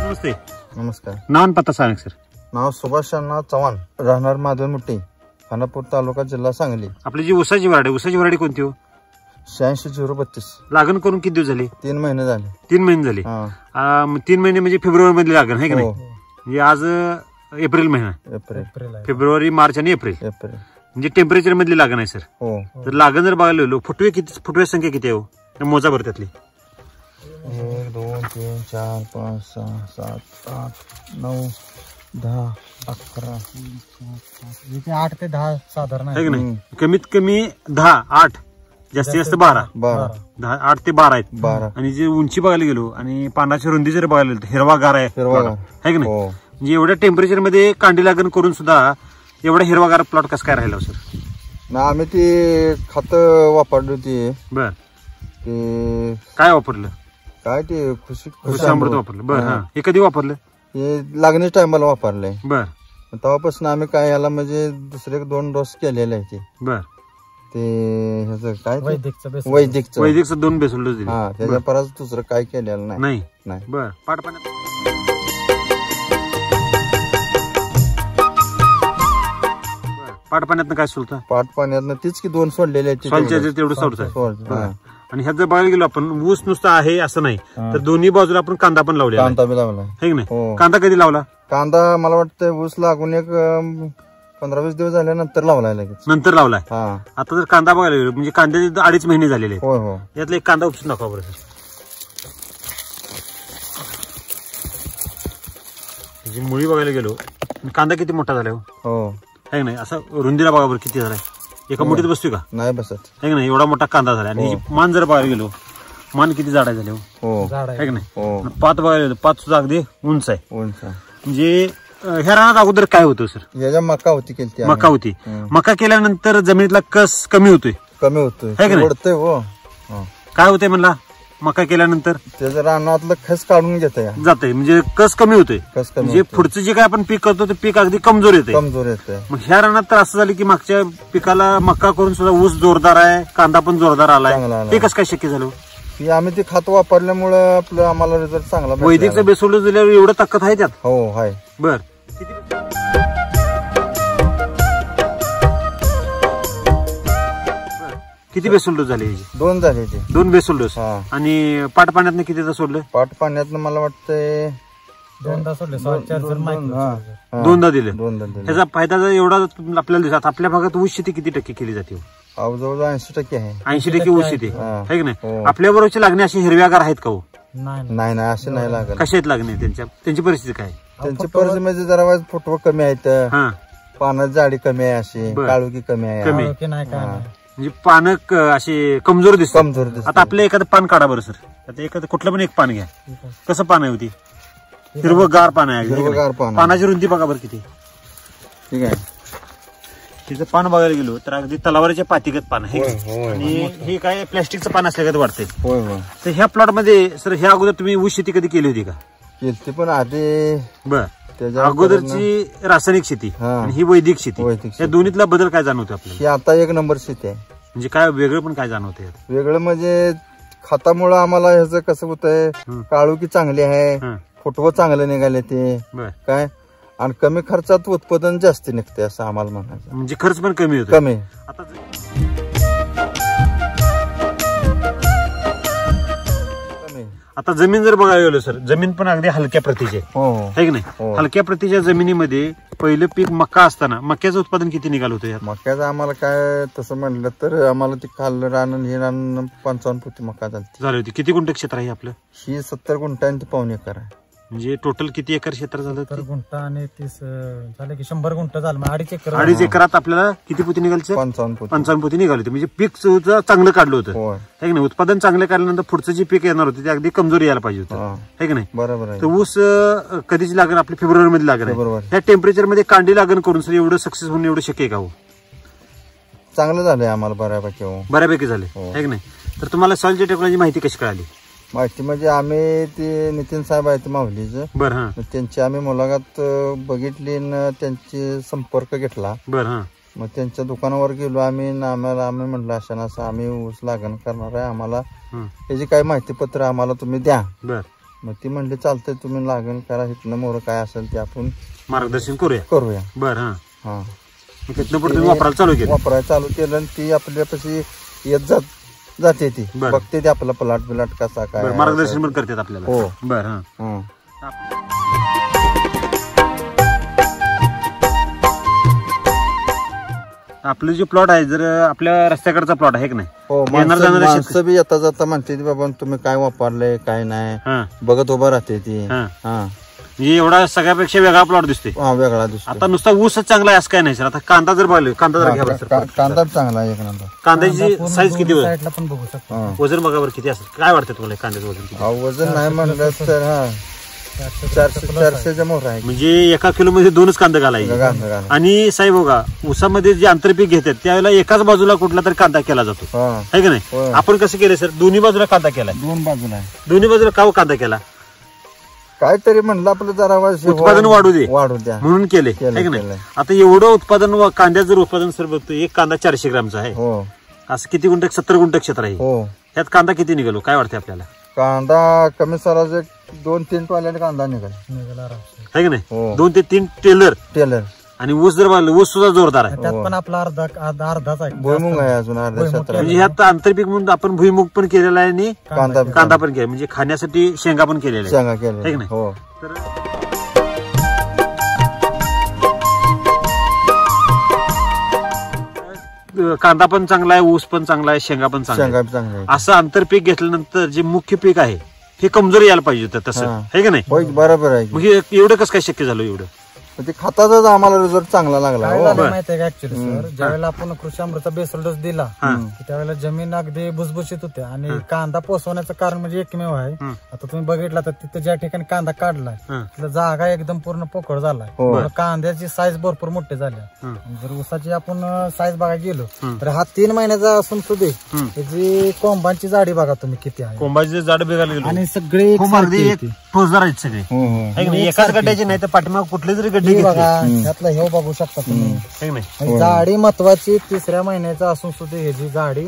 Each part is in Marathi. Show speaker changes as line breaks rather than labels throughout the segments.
नमस्ते.
नमस्कार.
नाव आणि पत्ता सांगा सर.
नाव सुभाष अण्णा चव्हाण, राहणार माधवमुट्टी, खानापूर तालुका, जिल्हा सांगली.
आपली जी ऊसाची व्हरायटी कोणती हो?
86-032.
लागण करून किती दिवस झाले?
3 महिने झाले.
3 महिने झाले. 3 महिने म्हणजे फेब्रुवारी मध्ये लागण आहे की नाही? म्हणजे आज एप्रिल महिना. फेब्रुवारी, मार्च आणि एप्रिल म्हणजे टेम्परेचर मधली लागण आहे सर. तर लागण जर बघायला गेलो, फुटवे संख्या किती आहे हो? मोजा बरं त्यातली.
1 2 3 4 5 6 7 8 9 10 11 8 ते 10 साधारण
आहे की नाही? कमीत कमी 10, 8, जास्तीत जास्त 12. 8 ते 12 आहेत. आणि जे उंची बघायला गेलो आणि पानाची रुंदी जर बघायला गेलो, हिरवागार आहे की नाही? म्हणजे एवढ्या टेम्परेचर मध्ये कांडी लागण करून सुद्धा एवढा हिरवागार प्लॉट कसं काय राहिला सर?
ना आम्ही ती खत वापरली होती.
बर.
ते
काय वापरलं?
काय ते
कृषामृत वापरलं. बर. हा. हे कधी वापरलं?
हे लागणीच्या टायमाला वापरलंय.
बर.
तेव्हापासून आम्ही काय याला म्हणजे दुसरे 2 डोस केलेले आहे. ते
बर.
ते ह्याचं काय
वैदिकचं 2 बेसल डोस दिले.
हा, त्याच्या परत दुसरं काय केलेलं नाही.
बर. पाटपाण्यात पाटपाण्यात काय सोडतं?
पाटपाण्यात तीच की 2 सोडलेले आहेत.
तेवढं सोडतं. आणि ह्यात जर बघायला गेलो आपण, ऊस नुसता आहे असं नाही, तर दोन्ही बाजूला आपण कांदा पण लावला.
कांदा बी लावला
आहे की नाही? कांदा कधी लावला?
कांदा मला वाटतं ऊस लागून एक 15-20 दिवस झाल्यानंतर लावलाय लगेच.
नंतर लावलाय. आता जर कांदा बघायला गेलो, म्हणजे कांद्याचे 2.5 महिने झालेले आहेत. यातला एक कांदा उपसून दाखवा बरं सर. मुळी बघायला गेलो, कांदा किती मोठा झाला हो? आहे नाही? असं रुंदीला बघा बरं किती झालाय. एका मुठीत बसतोय का? नाही बसत. आहे की नाही? एवढा मोठा कांदा झाला. आणि मान जर बघायला गेलो, मान किती जाड झाले हो? आहे की नाही? पात बघायला गेलो, पात सुद्धा अगदी उंच आहे. म्हणजे ह्या रानात अगोदर काय होतं सर?
याच्या मका होती.
मका होती. मका केल्यानंतर जमिनीतला कस कमी होतोय. आहे की नाही? काय होतंय म्हणला? मका केल्यानंतर
त्याचं रानातलं खस काढून जातंय,
म्हणजे कस कमी होतोय. म्हणजे पुढचं जे काय आपण पीक करतो ते पीक अगदी कमजोर येते. मग ह्या रानात तर असं झालं की मागच्या पिकाला मका करून सुद्धा ऊस जोरदार आहे, कांदा पण जोरदार आलाय. ते कसं काय शक्य झालं?
की आम्ही ते खत वापरल्यामुळे आपलं आम्हाला रिझल्ट चांगला.
वैदिकचं बेसोल्डोस दिल्यावर एवढं ताकद आहे त्यात?
हो आहे.
बर. किती बेसोल्डोस झाले?
2 झाले.
2 बेसोल्डोस. आणि पाटपाण्यातनं कितीदा सोडलं?
पाटपाण्यातनं मला वाटतंय
2दा सोडले.
2दा दिले. ह्याचा फायदा एवढा आपल्याला दिसत. आपल्या भागात ऊस शेती किती टक्के केली जाते?
जवळजवळ 80% आहे.
80% ऊस शेती आहे की नाही? आपल्या बरोबरची लागणे अशी हिरव्यागार आहेत का हो?
नाही, असे नाही लागत.
कशा आहेत लागणे? त्यांची परिस्थिती काय?
त्यांची परिस्थिती म्हणजे जरा फुटवं कमी आहेत, पानाची जाडी कमी आहे, अशी काळुकी कमी आहे.
म्हणजे पानं अशी कमजोर दिसतात. आता आपलं एखादं पान काढा बरं सर. आता एखादं कुठलं पण एक पान घ्या. कसं पान आहे होती? हिरवगार पान आहे. पानाची रुंदी बघा बरं किती.
ठीक आहे.
तिचं पान बघायला गेलो तर अगदी तलावाच्या पातीगत पान आहे. आणि हे काय प्लॅस्टिकचं पान असल्यागत वाटतंय. तर ह्या प्लॉट मध्ये सर ह्या अगोदर तुम्ही ऊस शेती कधी केली होती का?
केली पण आधी.
बर. अगोदरची रासायनिक शेती आणि ही वैदिक शेती, या दोन्हीतला बदल काय जाणवतो आपल्याला?
ही आता 1 नंबर शेती आहे.
म्हणजे काय वेगळं पण काय जाणवतंय?
वेगळं म्हणजे खतामुळे आम्हाला ह्याचं कसं होतंय, काळुकी चांगली आहे, फुटवं चांगलं निघाले ते काय, आणि कमी खर्चात उत्पादन जास्त निघते असं आम्हाला म्हणायचं.
म्हणजे खर्च पण कमी होतो.
कमी.
आता जमीन जर बघायला गेलो सर, जमीन पण अगदी हलक्या प्रतीची आहे की नाही? हलक्या प्रतीच्या जमिनीमध्ये पहिलं पीक मका असताना मक्याचं उत्पादन किती निघाल होतं?
मक्याचं आम्हाला काय तसं म्हटलं तर आम्हाला ते खाल्लं रान हे रान 55 पोती मका झाली
होती. किती गुंठ क्षेत्र आहे आपलं?
ही 70 गुंठ आणि 1.25 एकर आहे.
म्हणजे टोटल किती एकर क्षेत्र झालं?
70 गुंठ आणि 30 झालं की 100 गुंठ झालं. 2.5 एकर.
2.5 एकरात आपल्याला किती पोती निघालचं? 55 पोती निघाली होती. म्हणजे पीक सुद्धा चांगलं काढलं होतं है की नाही? उत्पादन चांगलं काढल्यानंतर पुढचं जे पीक येणार होतं ते अगदी कमजोर यायला पाहिजे होतं, है की नाही?
बरोबर आहे.
तर ऊस कधीच लागण आपली फेब्रुवारी मध्ये लागण. त्या टेम्परेचर मध्ये कांडी लागण करून सर एवढं सक्सेस होणं एवढं शक्य आहे का हो?
चांगलं झालंय आम्हाला
बऱ्यापैकी झाले, है की नाही? तर तुम्हाला सॉइलची टेक्नॉलॉजी माहिती कशी कळाली?
माहिती म्हणजे आम्ही ते नितीन साहेब आहेत माहुलीचं.
बरं.
त्यांची आम्ही मुलाखत बघितली, त्यांची संपर्क घेतला.
बरं.
मग त्यांच्या दुकानावर गेलो आम्ही आम्ही म्हटलं अशा असं आम्ही ऊस लागण करणार आहे, आम्हाला त्याची काय माहितीपत्र आम्हाला तुम्ही द्या.
बर.
मग ती म्हणली चालतंय तुम्ही लागण करा, इथनं मोर काय असेल ते आपण
मार्गदर्शन करूया. बर.
हा
तिथनं पुढे तुम्ही वापरायला चालू केलं
आणि ती आपल्यापाशी येत जाते ती बघते ते आपला प्लॉट कसा काय
मार्गदर्शन पण करतात आपल्याला.
हो.
बर. आपलं जे प्लॉट आहे जर आपल्या रस्त्याकडचा प्लॉट आहे की नाही,
हो, माणसं बी येता जाता म्हणते बाबा तुम्ही काय वापरलंय काय नाही बघत उभं राहते ती.
म्हणजे एवढा सगळ्यापेक्षा वेगळा प्लॉट दिसतोय.
वेगळा दिसतो.
आता नुसता ऊसच चांगला आहे असं काय नाही सर. आता कांदा जर बघायला
कांदा चांगला आहे एक नंबर.
कांद्याची साईज किती
पण बघू शकतो.
वजन बघावर किती असेल काय वाटतं तुम्हाला कांद्याचं वजन किती?
वजन नाही म्हणलं तर 400 मोर आहे.
म्हणजे 1 किलो मध्ये 2च कांदा घालायचे. आणि साहेब बघा ऊसामध्ये जे आंतरपीक घेतात त्यावेळेला एकाच बाजूला कुठला तरी कांदा केला जातो आहे का नाही. आपण कसं केलं सर, दोन्ही बाजूला कांदा केला. दोन्ही बाजूला का कांदा केला?
काहीतरी म्हणलं आपलं जरा
उत्पादन वाढू द्या म्हणून केले. आता एवढं उत्पादन कांद्याचं जर उत्पादन सर बघतो, एक कांदा 400 ग्रामचा आहे. असं किती गुंठ? 70 गुंठ क्षेत्र आहे. त्यात कांदा किती निघालो काय वाटतं आपल्याला?
कांदा कमी सरास 2-3 टॉयलेट कांदा निघाला
आहे का नाही. 2 ते 3 टेलर. आणि ऊस जर बांधलं, ऊस सुद्धा जोरदार आहे.
त्यात पण आपला अर्धाच आहे.
भुईमुग आहे अजून अर्ध्या क्षेत्रात.
म्हणजे ह्यात आंतरपीक म्हणून आपण भुईमुग पण केलेला आहे आणि कांदा पण केला. म्हणजे खाण्यासाठी शेंगा पण केलेल्या आहे की नाही. कांदा पण चांगला आहे, ऊस पण चांगला आहे, शेंगा पण चांगला आहे. असं आंतरपीक घेतल्यानंतर जे मुख्य पीक आहे हे कमजोर यायला पाहिजे होतं तसं आहे का नाही.
बरोबर आहे.
मग एवढं कसं काय शक्य झालं? एवढं
ते खताचाच आम्हाला रिझल्ट चांगला लागला.
माहिती आहे का ऍक्च्युली सर, ज्यावेळेला आपण कृषी अमृतचा बेसल डोस दिला त्यावेळेला जमीन अगदी भुसभुशीत होते. आणि कांदा पोसवण्याचं कारण म्हणजे एकमेव आहे. आता तुम्ही बघितला तर तिथे ज्या ठिकाणी कांदा काढलाय तिथं जागा एकदम पूर्ण पोकळ झालाय. कांद्याची साईज भरपूर मोठी झाली. जर ऊसाची आपण साईज बघायला गेलो तर हा 3 महिन्याचा असून सुद्धा त्याची कोंबांची जाडी बघा तुम्ही किती आहे.
कोंबाची जाड बघायला
आणि सगळे
टोचदार आहेत सगळे. एकाच गड्ड्याची नाही तर पाठीमाग कुठले जरी गड्डे
बघा, त्यातला हे बघू शकता तुम्ही. जाडी महत्वाची 3ऱ्या महिन्याचा असून सुद्धा ह्याची जाडी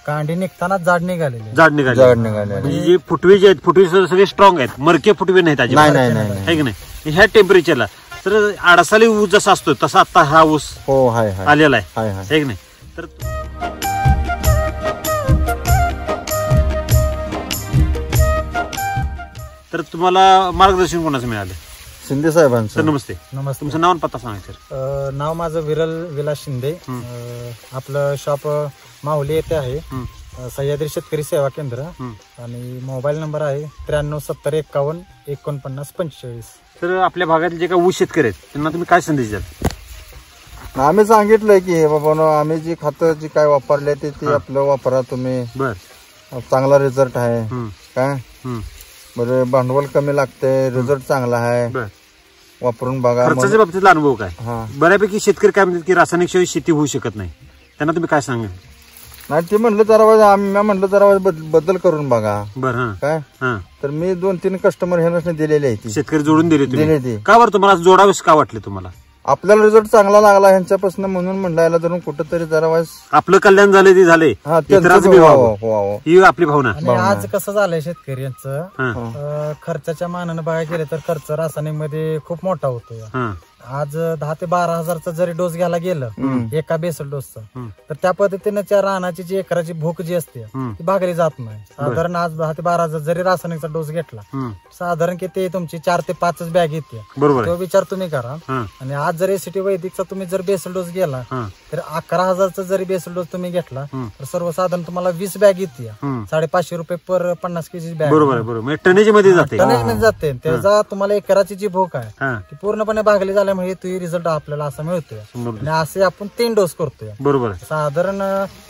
कांडी निघताना जाड निघालेली.
म्हणजे जे फुटवे जे आहेत, फुटवे सगळे स्ट्रॉंग आहेत, मरके फुटवे नाहीत अजिबात आहे की नाही. ह्या टेम्परेचरला तर आडसाली ऊस जसा असतो तसा आता हा ऊस आलेला आहे की नाही. तर तुम्हाला मार्गदर्शन कोणाचं मिळालं?
शिंदे साहेबांचं.
नमस्ते. तुमचं नाव आणि पत्ता सांगा सर.
नाव माझं विरल विलास शिंदे. आपलं शॉप माहुली येथे आहे, सह्याद्री शेतकरी सेवा केंद्र. आणि मोबाईल नंबर आहे 9370514945.
तर आपल्या भागातील जे काही ऊस शेतकरी आहेत त्यांना तुम्ही काय संदेश द्याल?
आम्ही सांगितलंय की बाबा आम्ही जी खतं जी काय वापरले ते आपलं वापरा तुम्ही. चांगला रिझल्ट आहे काय. बरं भांडवल कमी लागते, रिझल्ट चांगला आहे, वापरून बघा.
खर्चाच्या बाबतीतला अनुभव काय? बऱ्यापैकी शेतकरी काय म्हणतात की रासायनिक शिवाय शेती होऊ शकत नाही, त्यांना तुम्ही काय सांगा?
नाही ते म्हणलं जरा आम्ही म्हणलं जरा बदल करून बघा.
बरं
काय तर मी 2-3 कस्टमर ह्यांना दिलेले आहेत.
शेतकरी जोडून दिले का? बरं तुम्हाला जोडावेस का वाटले तुम्हाला?
आपल्याला रिझल्ट चांगला लागला ह्यांच्यापासून म्हणून म्हणलं याला धरून कुठंतरी जरा
आपलं कल्याण झाले ते झाले ही आपली भावना.
आज कसं झालंय शेतकऱ्यांचं खर्चाच्या मानानं बघायला गेलं तर खर्च रासायनिक मध्ये खूप मोठा होतो. आज 10 ते 12 हजारचा जरी डोस घ्यायला गेलं एका बेसल डोसचा, तर त्या पद्धतीने त्या रानाची जी एकराची भूक जी असते ती भागली जात नाही. साधारण आज 10 ते 12 हजार जरी रासायनिकचा डोस घेतला साधारण किती तुमची 4 ते 5 बॅग येते. तो विचार तुम्ही करा. आणि आज जर एसीटी वैदिकचा तुम्ही जर बेसल डोस गेला तर 11,000चा जरी बेसल डोस तुम्ही घेतला तर सर्वसाधारण तुम्हाला 20 बॅग येते. 550 रुपये पर 50 केजी बॅग.
बरोबर टनेज मध्ये
जाते. त्याचा तुम्हाला एकराची जी भूक आहे ती पूर्णपणे भागली झाल्यामुळे तो रिझल्ट आपल्याला असा मिळतोय. आणि असे आपण 3 डोस करतोय.
बरोबर.
साधारण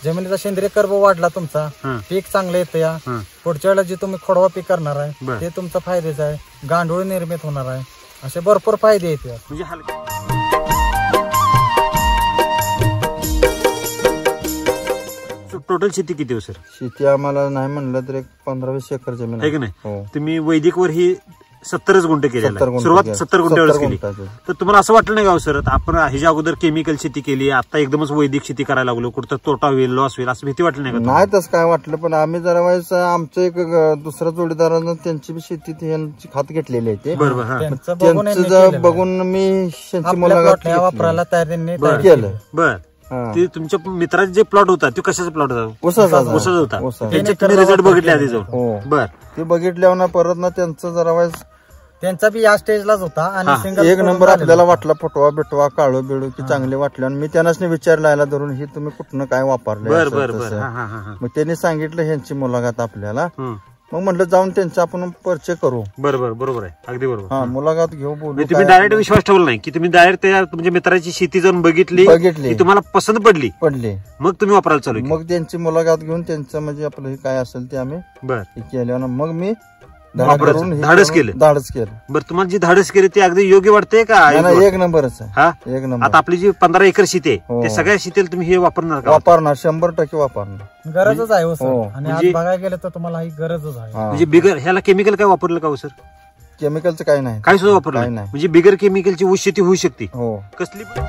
जमिनीचा सेंद्रिय कर्ब वाढला तुमचा, पीक चांगलं येतं. या पुढच्या वेळेला जे तुम्ही खोडवा पीक करणार आहे ते तुमचा फायद्याचं आहे, गांडूळ निर्मित होणार आहे, असे भरपूर फायदे येते.
टोटल शेती किती हो सर?
शेती आम्हाला नाही म्हणलं तर 15-20 एकर जमीन
आहे की नाही. तुम्ही वैदिकवर ही 70 गुंठे केलेला
70
आहे.
गुंठे
सुरुवात
केलं.
70 गुंठ्यावरच
70
केली.
गुंठ्याचं.
तर तुम्हाला असं वाटलं नाही का सर आपण ह्याच्या अगोदर केमिकल शेती केली आता एकदमच वैदिक शेती करायला लागलो कुठं तोटा होईल लॉस होईल असं भीती वाटली नाही का
नाही तसं काय वाटलं, पण आम्ही जरा वेळेस आमचं एक दुसऱ्या जोडीदारानं त्यांची बी शेतीत यांची खात घेतलेली आहे ते
बरोबर हा
त्यांचं बघून
त्यांचं
यांनी
जर
केलेलं आहे.
बघून मी त्यांची
आपल्या
मुलाखत
प्लॉटला
घेतली.
वापरायला त्यांनी तयार
केलं
बर
हा.
ते तुमच्या मित्राचा जे प्लॉट होता तो कशाचा प्लॉट होता
ऊसाचा
ऊसाचा होता
ऊसाचा.
त्यांचे तुम्ही रिझल्ट बघितले आधी जाऊन
हो
बर
ते बघितल्यावर ना परत ना त्यांचं जरा वेळेस
त्यांचा बी या स्टेजलाच होता आणि
हा.
सिंगल
एक नंबर आपल्याला वाटला फुटवा बिटवा काळू बिळू की चांगले वाटले आणि मी त्यांनाच विचारला धरून ही तुम्ही कुठनं काय वापरले
बर बर बर हा हा हा
मग त्यांनी सांगितलं ह्यांची मुलाखत आपल्याला
हम्म.
मग म्हटलं जाऊन त्यांचा आपण परिचय करू.
बरोबर बरोबर आहे अगदी बरोबर
हा मुलाखत घेऊ बोलू
म्हणजे तुम्ही डायरेक्ट विश्वास ठेवला नाही की तुम्ही डायरेक्ट त्या तुमच्या मित्राची शेती जाऊन बघितली
बघितली.
की तुम्हाला पसंत पडली
पडले.
मग तुम्ही वापरायला चालू केलं.
मग त्यांची मुलाखत घेऊन त्यांचं म्हणजे आपलं हे काय असेल ते आम्ही
बर
हे केल्यानं मग मी
वापरायचं.
करून हे
धाडस
करून
केलं.
धाडस केलं.
बरं तुम्हाला जी धाडस केली ती अगदी योग्य वाटते का
नाही, नाही, एक नंबरच आहे.
हा
एक नंबर
आता आपली जी 15 एकर शेती आहे
हो.
ते सगळ्या शेतीला तुम्ही हे वापरणार का
वापरणार 100% वापरणार.
गरजच आहे हो सर.
हो.
आणि
म्हणजे-
आज बघायला गेलं तर तुम्हाला ही गरजच आहे.
हा.
म्हणजे बिगर ह्याला केमिकल काय वापरलं का हो सर
केमिकलचं काही नाही.
काय सुद्धा वापरलं
काही
नाही.
नाही.
म्हणजे बिगर केमिकलची ऊस शेती होऊ शकते
हो
कसली पण?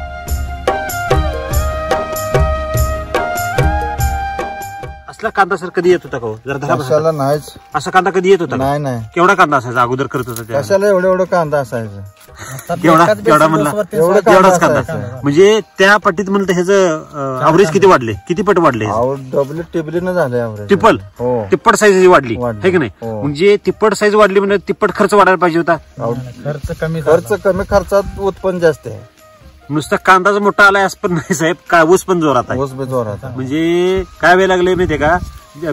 असला कांदा सर कधी येत होता का हो? जरा धरा बसा.
कशाला नाहीच.
असा कांदा कधी येत होता का?
नाही नाही
केवढा कांदा असायचा अगोदर करत होता त्या
कशाला एवढं कांदा असायचं.
आता
केवढा-
एकाच
केवढा
बेसिस
म्हणला?
डोसवरती
एवढं
सुद्धा
कांदा
एवढाच कांदा
असायचा.
म्हणजे त्या पट्टीत म्हणलं ह्याचं अवरेज किती वाढले किती पट वाढले
अहो डबल टिबलीनं झालंय average.
ट्रिपल
हो
तिप्पट साईज वाढली
वाढली.
है की नाही
हो.
म्हणजे तिप्पट साईज वाढली म्हणजे तिप्पट खर्च वाढायला पाहिजे होता
खर्च कमी झाला.
खर्च कमी खर्चात उत्पन्न जास्त आहे.
नुसता कांदाचा मोठा आलाय असं पण नाही साहेब का ऊस पण जोरात आहे
ऊस बी जोरात आहे.
म्हणजे काय वेळ लागले माहितीये का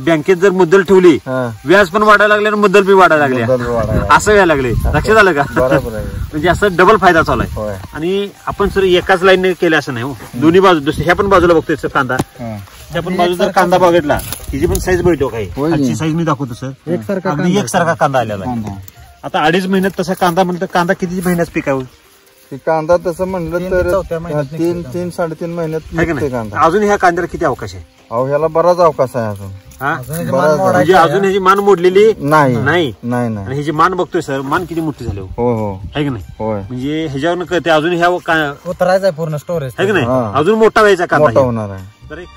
बँकेत जर मुद्दल ठेवली
हा.
व्याज पण वाढायला लागले आणि मुद्दल बी वाढायला लागले
मुद्दल वाढायला.
असं व्हायला लागले लक्षात आलं का
बरोबर आहे.
म्हणजे असं डबल फायदा चालू आहे
होय.
आणि आपण सर एकाच लाईनने केलं असं नाही हो दोन्ही बाजू दुसऱ्या ह्या पण बाजूला बघतोय सर कांदा
हा.
त्या पण बाजू जर कांदा बघितला हिची पण साईज बघतो काही
होय.
खालची साईज मी दाखवतो सर
एकसारखा
अगदी
कांदा.
एकसारखा कांदा आलेला आहे
कांदा.
आता 2.5 महिन्यात तसा कांदा म्हणलं कांदा किती महिन्यात पिकावं
ते कांदा तसं म्हणलं
3
तर
ते 4 महिन्यात निघतो
3-3.5 महिन्यात
आहे का
निघते
नाही
कांदा.
अजून ह्या कांद्याला किती अवकाश आहे
अहो ह्याला बराच अवकाश आहे अजून.
हा
अजून याची
बरं,
मान
बरं.
मोडायची
म्हणजे
आहे.
अजून ह्याची मान मोडलेली
नाही
नाही
नाही नाही
आणि ह्याची मान बघतोय सर मान किती मोठी झाली हो
हो हो
है की नाही
होय
म्हणजे ह्याच्यावर कळते अजून ह्या
उतरायचं आहे पूर्ण स्टोरेज.
है की नाही
हा.
अजून मोठा व्हायचा कांदा
मोठा
हे.
होणार आहे.
तर एक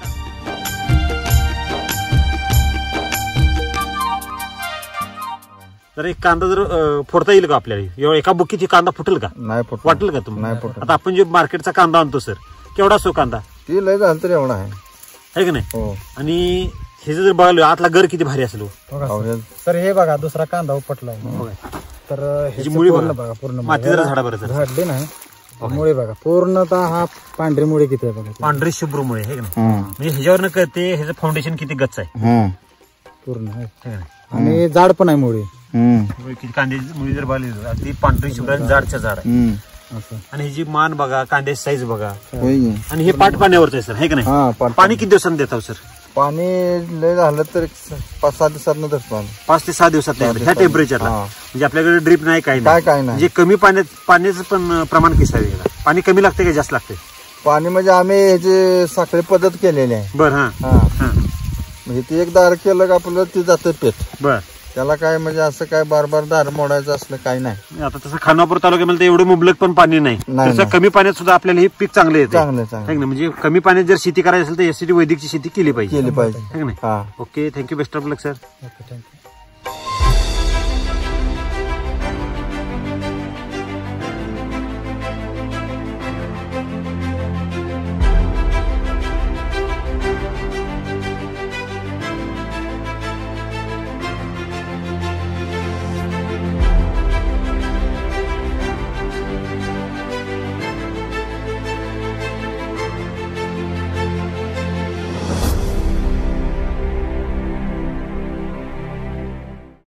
तर एक कांदा जर फोडता येईल का आपल्याला एवढा एका बुकीची कांदा फुटेल का
नाही फुट
वाटेल का तुम्हाला
नाही फुटत.
आता आपण जे मार्केटचा कांदा आणतो सर केवढा असतो कांदा
ती लय झालं तर एवढा आहे.
है की नाही
हो
आणि हे जर बघायला आतला गर किती भारी असेल हो.
बघा
अहो,
सर.
हे-
तर हे बघा दुसरा कांदा उपटला
बघा.
तर
ह्याची मुळी
पूर्ण
बघा.
बघा पूर्ण
माती जरा झाडा बरं जरा.
झाडली नाही मुळे बघा पूर्णतः हा पांढरी मुळे किती आहे बघा
पांढरे शुभ्रमुळे है की नाही
हं.
म्हणजे ह्याच्यावर कळते ह्याचं फाउंडेशन किती गच्च आहे
हं.
पूर्ण आहे.
है की नाही?
आणि जाड पण आहे मुळे
हं.
किती कांद्याची मुळी जर बघायली अगदी पांढरी शुभ्र आणि जाडच्या झाड आहे
हं.
असं
आणि ह्याची मान बघा कांद्याची साईज बघा
होय की?
आणि हे पाट पाण्यावरच आहे सर है की नाही
हा
पाणी किती दिवसांनी देतो सर
पाणी लय झालं तर 5-6 दिवसात धरतो
5 ते 6 दिवसात नाही. ह्या टेम्परेचरला
हा.
म्हणजे आपल्याकडे ड्रीप नाही काही
काय
नाही
काय नाही
म्हणजे कमी पाण्याचं पण प्रमाण किती आहे याला? पाणी कमी लागते का जास्त लागते
पाणी म्हणजे आम्ही ह्याची साखळी पद्धत केलेली आहे.
बर हा
हा
हा
म्हणजे ती एक दार केलं का आपलं ती जातं पेट.
बर
त्याला काय म्हणजे असं काय बार दार मोडायचं असलं काही नाही.
आता तसं खानापूर तालुक्यामध्ये एवढं मुबलक पण पाणी नाही
नाही,
तसं
नाही.
कमी पाण्यात सुद्धा आपल्याला हे पीक चांगलं येते
चांगलं
है
चांगलं
की नाही? म्हणजे कमी पाण्यात जर शेती करायची असेल तर यासाठी वैदिकची शेती केली पाहिजे
केली पाहिजे.
है की नाही
हा
okay thank you best of luck sir
okay thank you